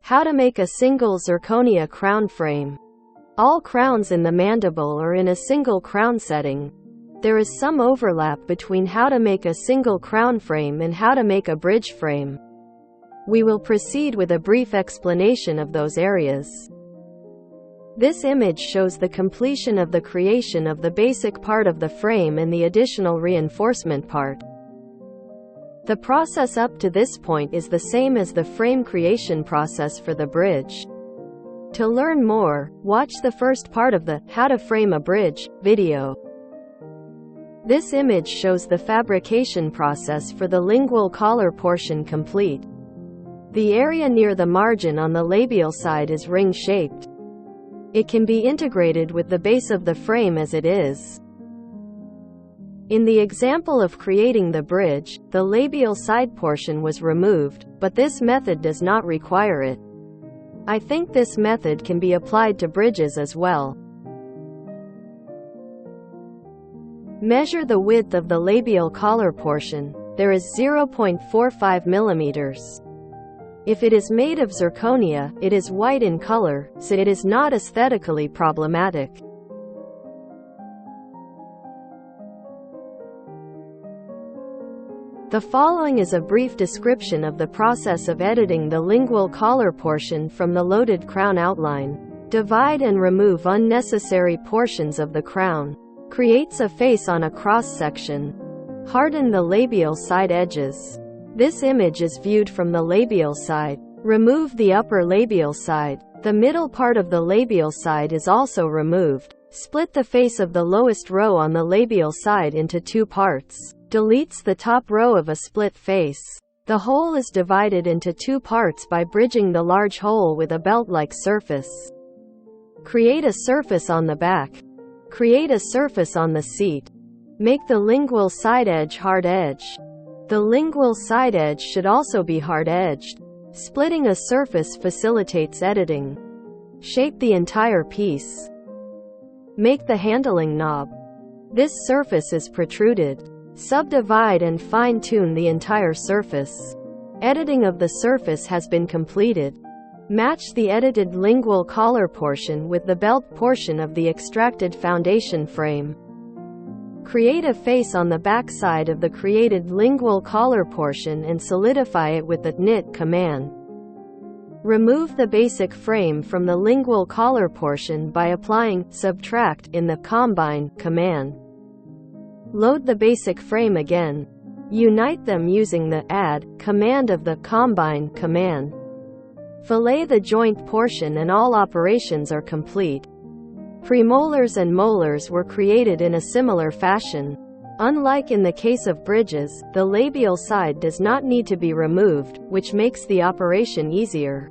How to make a single zirconia crown frame. All crowns in the mandible are in a single crown setting. There is some overlap between how to make a single crown frame and how to make a bridge frame. We will proceed with a brief explanation of those areas. This image shows the completion of the creation of the basic part of the frame and the additional reinforcement part. The process up to this point is the same as the frame creation process for the bridge. To learn more, watch the first part of the How to Frame a Bridge video. This image shows the fabrication process for the lingual collar portion complete. The area near the margin on the labial side is ring-shaped. It can be integrated with the base of the frame as it is. In the example of creating the bridge, the labial side portion was removed, but this method does not require it. I think this method can be applied to bridges as well. Measure the width of the labial collar portion. There is 0.45 millimeters. If it is made of zirconia, it is white in color, so it is not aesthetically problematic. The following is a brief description of the process of editing the lingual collar portion from the loaded crown outline. Divide and remove unnecessary portions of the crown. Creates a face on a cross-section. Harden the labial side edges. This image is viewed from the labial side. Remove the upper labial side. The middle part of the labial side is also removed. Split the face of the lowest row on the labial side into two parts. Deletes the top row of a split face. The hole is divided into two parts by bridging the large hole with a belt-like surface. Create a surface on the back. Create a surface on the seat. Make the lingual side edge hard edge. The lingual side edge should also be hard-edged. Splitting a surface facilitates editing. Shape the entire piece. Make the handling knob. This surface is protruded. Subdivide and fine-tune the entire surface. Editing of the surface has been completed. Match the edited lingual collar portion with the belt portion of the extracted foundation frame. Create a face on the back side of the created lingual collar portion and solidify it with the knit command. Remove the basic frame from the lingual collar portion by applying subtract in the combine command. Load the basic frame again. Unite them using the add command of the combine command. Fillet the joint portion and all operations are complete. Premolars and molars were created in a similar fashion. Unlike in the case of bridges, the labial side does not need to be removed, which makes the operation easier.